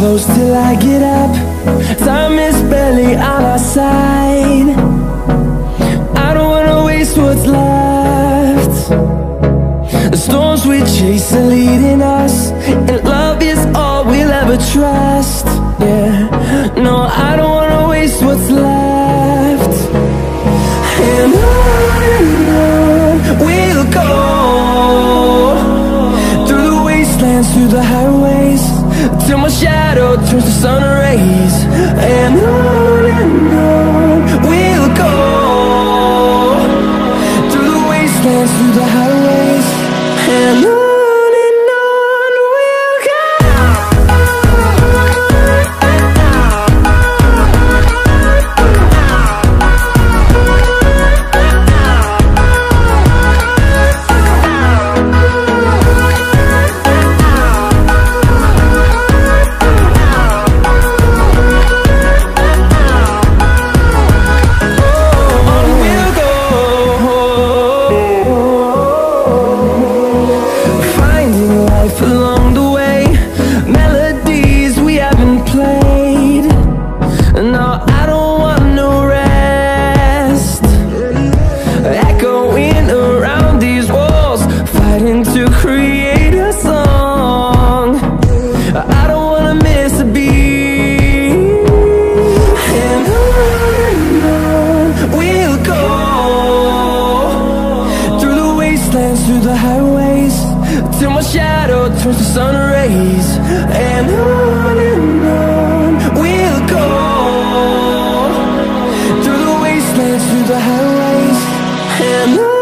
close till I get up. Time is barely on our side. I don't wanna waste what's left. The storms we chase are leading us, and love is all we'll ever trust. Yeah, no, I don't wanna waste what's left. And on we'll go, through the wastelands, through the highways, till my shadow turns to sun rays. And on we'll go, through the wastelands, through the highways, and on. Along the way, melodies we haven't played. No, I don't want no rest. Echoing around these walls, fighting to create a song. I don't wanna miss a beat. And on we'll go, through the wastelands, through the highways, till my shadow turns to sun rays. And on we'll go, through the wastelands, through the highways, and on.